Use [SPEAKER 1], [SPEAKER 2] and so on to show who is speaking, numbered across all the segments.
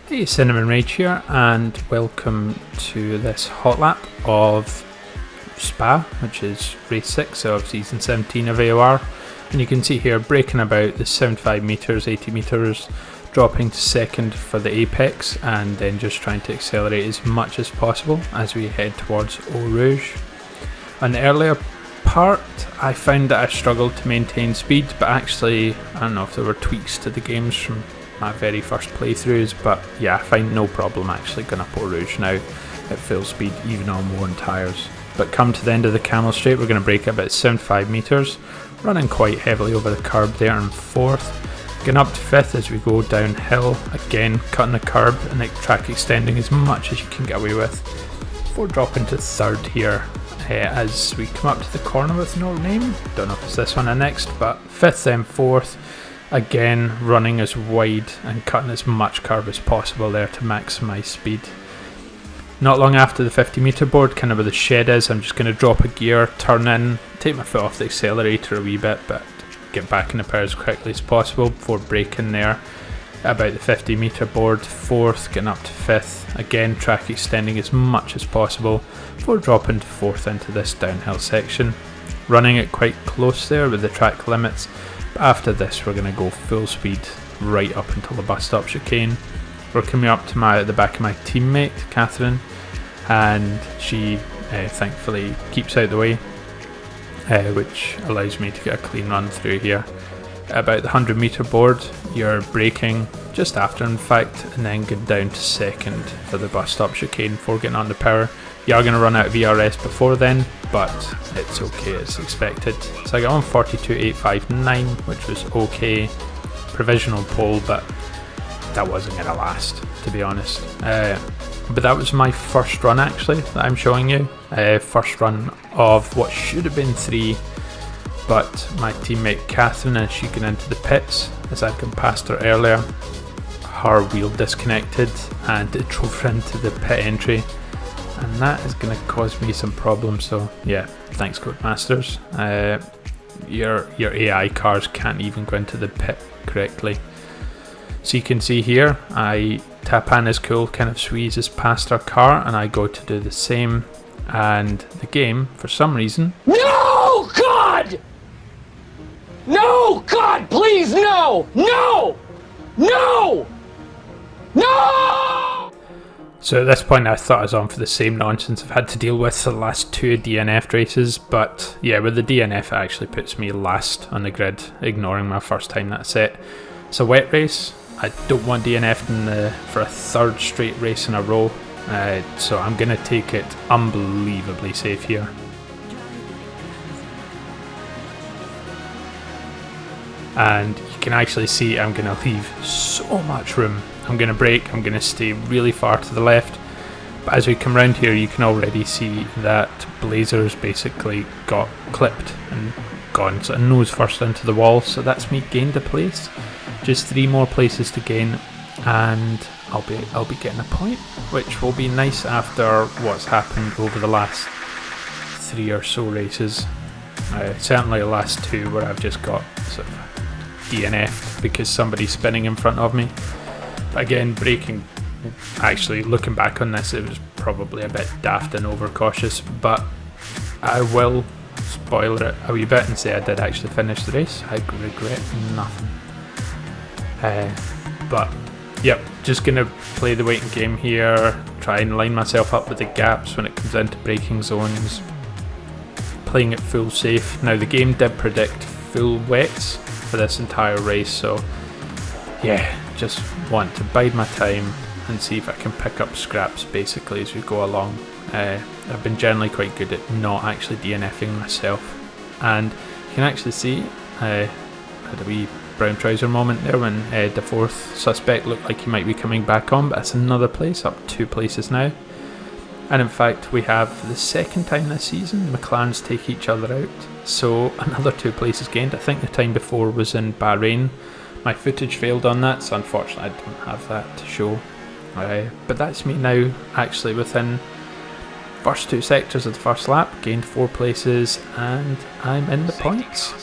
[SPEAKER 1] Hey, Cinnamon Rage here, and welcome to this hot lap of Spa, which is race 6 of season 17 of AOR. And you can see here braking about the 75 metres, 80 metres, dropping to second for the apex, and then just trying to accelerate as much as possible as we head towards Eau Rouge. On the earlier part, I found that I struggled to maintain speed, but actually, I don't know if there were tweaks to the games from my very first playthroughs, but yeah, I find no problem actually going up Eau Rouge now at full speed, even on worn tyres. But come to the end of the Camel Straight, we're going to brake about 75 metres, running quite heavily over the curb there in 4th, getting up to 5th as we go downhill, again cutting the curb and the track extending as much as you can get away with, before dropping to 3rd here as we come up to the corner with no name. Don't know if it's this one or next, but 5th then 4th. Again, running as wide and cutting as much curb as possible there to maximise speed. Not long after the 50 metre board, kind of where the shed is, I'm just going to drop a gear, turn in, take my foot off the accelerator a wee bit, but get back in the power as quickly as possible before braking there. About the 50 metre board, 4th, getting up to 5th. Again, track extending as much as possible before dropping to 4th into this downhill section. Running it quite close there with the track limits. After this, we're going to go full speed right up until the bus stop chicane. We're coming up to the back of my teammate, Catherine, and she thankfully keeps out the way, which allows me to get a clean run through here. About the 100 metre board, you're braking just after, in fact, and then get down to 2nd for the bus stop chicane before getting on the power. You are going to run out of ERS before then, but it's okay as expected. So I got on 42.859, which was okay. Provisional pole, but that wasn't going to last, to be honest. But that was my first run actually that I'm showing you. First run of what should have been 3, but my teammate Catherine, as she got into the pits, as I'd gone past her earlier, her wheel disconnected and it drove her into the pit entry. And that is going to cause me some problems, so yeah, thanks Codemasters. Your AI cars can't even go into the pit correctly. So you can see here, I tap on as cool, kind of squeezes past our car, and I go to do the same, and the game, for some reason...
[SPEAKER 2] No! God! No! God, please, no! No! No! No!
[SPEAKER 1] So at this point I thought I was on for the same nonsense I've had to deal with for the last 2 DNF races, but yeah, with the DNF it actually puts me last on the grid, ignoring my first time that set. It's a wet race, I don't want DNF for a 3rd straight race in a row, so I'm going to take it unbelievably safe here. And you can actually see I'm going to leave so much room. I'm going to brake, I'm going to stay really far to the left, but as we come round here you can already see that Blazer's basically got clipped and gone sort of nose first into the wall, so that's me gained a place. Just 3 more places to gain and I'll be getting a point, which will be nice after what's happened over the last 3 or so races. Certainly the last 2 where I've just got sort of DNF'd because somebody's spinning in front of me. Again, braking, actually looking back on this, it was probably a bit daft and overcautious, but I will spoiler it a wee bit and say I did actually finish the race. I regret nothing. But yep, just going to play the waiting game here, try and line myself up with the gaps when it comes into braking zones, playing it full safe. Now the game did predict full wets for this entire race, so yeah, just want to bide my time and see if I can pick up scraps basically as we go along. I've been generally quite good at not actually DNFing myself, and you can actually see I had a wee brown trouser moment there when the 4th suspect looked like he might be coming back on, but that's another place, up 2 places now. And in fact we have for the 2nd time this season the McLarens take each other out, so another 2 places gained. I think the time before was in Bahrain. My footage failed on that, so unfortunately I don't have that to show. But that's me now actually within first 2 sectors of the first lap, gained 4 places, and I'm in the points.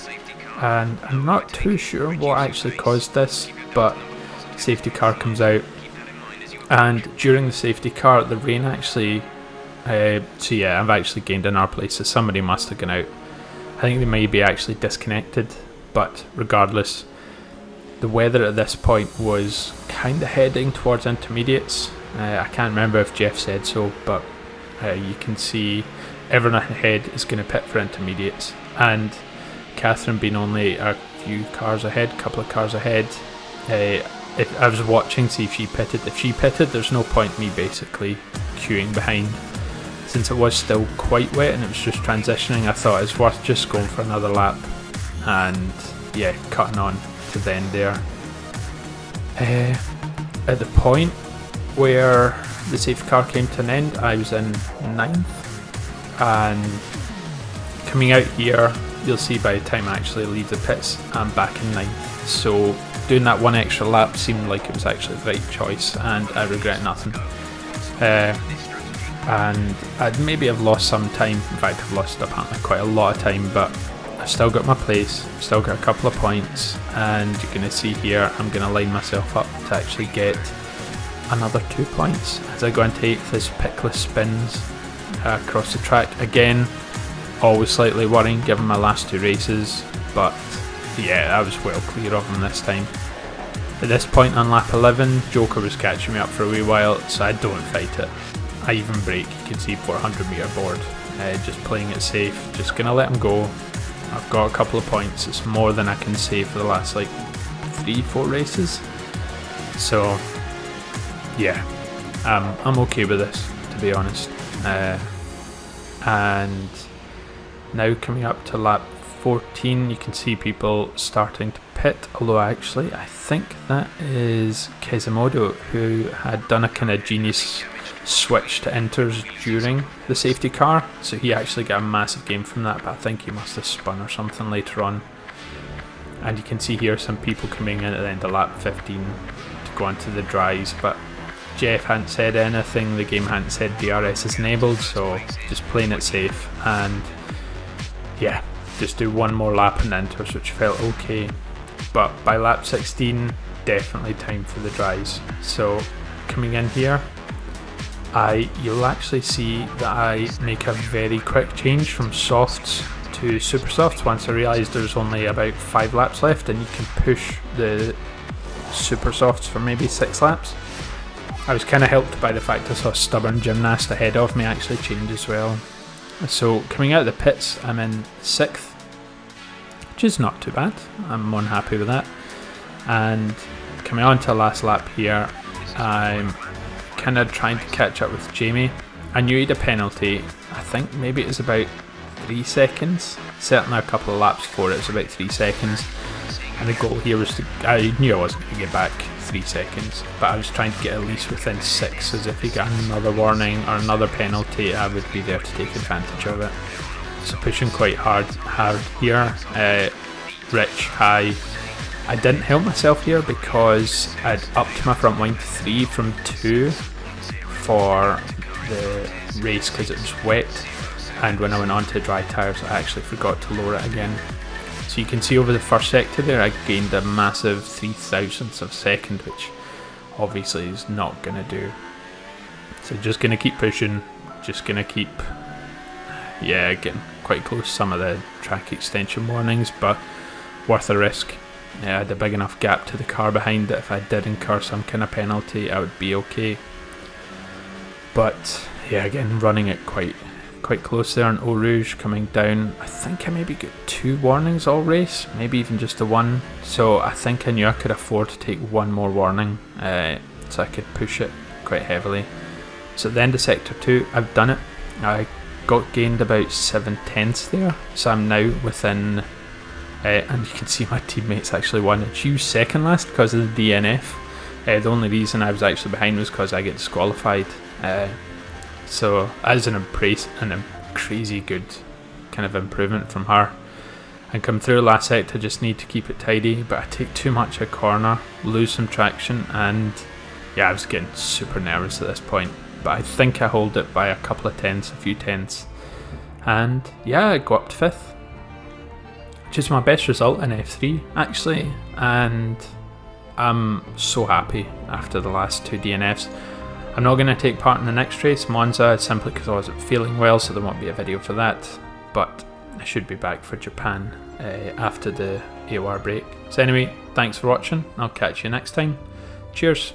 [SPEAKER 1] And I'm not too sure what actually caused this, but safety car comes out, And during the safety car, the rain actually, so yeah, I've actually gained in our place, so somebody must have gone out. I think they may be actually disconnected, but regardless, the weather at this point was kind of heading towards intermediates. I can't remember if Jeff said so, but you can see everyone ahead is going to pit for intermediates, and Catherine being only a few cars ahead, couple of cars ahead. I was watching to see if she pitted. If she pitted, there's no point me basically queuing behind. Since it was still quite wet and it was just transitioning, I thought it's worth just going for another lap and yeah, cutting on to the end there. At the point where the safety car came to an end, I was in 9th, and coming out here, you'll see by the time I actually leave the pits, I'm back in 9th. So doing that one extra lap seemed like it was actually the right choice, and I regret nothing. And I'd maybe have lost some time. In fact, I've lost apparently quite a lot of time, but I've still got my place, still got a couple of points, and you're going to see here I'm going to line myself up to actually get another 2 points as I go and take this pickless spins across the track. Again, always slightly worrying given my last 2 races, but yeah, I was well clear of them this time. At this point on lap 11, Joker was catching me up for a wee while, so I don't fight it. I even brake, you can see 400 metre board, just playing it safe, just going to let him go. I've got a couple of points, it's more than I can say for the last like 3-4 races. So yeah, I'm okay with this, to be honest. And now coming up to lap 14, you can see people starting to pit, although actually I think that is Kesimodo, who had done a kind of genius switch to inters during the safety car, so he actually got a massive gain from that, but I think he must have spun or something later on. And you can see here some people coming in at the end of lap 15 to go onto the dries, but Jeff hadn't said anything, the game hadn't said DRS is enabled, so just playing it safe and yeah, just do one more lap in the inters, which felt okay. But by lap 16, definitely time for the dries. So coming in here, you'll actually see that I make a very quick change from softs to super softs once I realised there's only about 5 laps left, and you can push the super softs for maybe 6 laps. I was kind of helped by the fact I saw Stubborn Gymnast ahead of me actually change as well. So coming out of the pits, I'm in 6th, which is not too bad. I'm more than happy with that. And coming on to the last lap here, I'm kind of trying to catch up with Jamie. I knew he had a penalty. I think maybe it was about 3 seconds. Certainly a couple of laps before it was about 3 seconds. And the goal here was to, I knew I wasn't going to get back 3 seconds, but I was trying to get at least within 6, as if he got another warning or another penalty, I would be there to take advantage of it. So pushing quite hard here. Rich high. I didn't help myself here because I'd upped my front wing to 3 from 2 for the race because it was wet, and when I went on to dry tyres I actually forgot to lower it again. So you can see over the first sector there I gained a massive 0.003 of a second, which obviously is not going to do. So just going to keep pushing, just going to keep getting quite close to some of the track extension warnings, but worth a risk. I had a big enough gap to the car behind that if I did incur some kind of penalty I would be okay. But yeah, again, running it quite close there on Eau Rouge coming down. I think I maybe got 2 warnings all race, maybe even just the 1. So I think I knew I could afford to take 1 more warning, so I could push it quite heavily. So at the end of sector 2, I've done it. I got gained about 7/10 there, so I'm now within, and you can see my teammates actually won. It's you second last because of the DNF. The only reason I was actually behind was because I get disqualified. So as an crazy good kind of improvement from her. And come through the last sector, just need to keep it tidy, but I take too much a corner, lose some traction, and yeah, I was getting super nervous at this point. But I think I hold it by a few tenths. And yeah, I go up to 5th, which is my best result in F3 actually, and I'm so happy after the last 2 DNFs. I'm not going to take part in the next race, Monza, simply because I wasn't feeling well, so there won't be a video for that. But I should be back for Japan after the AOR break. So anyway, thanks for watching. I'll catch you next time. Cheers.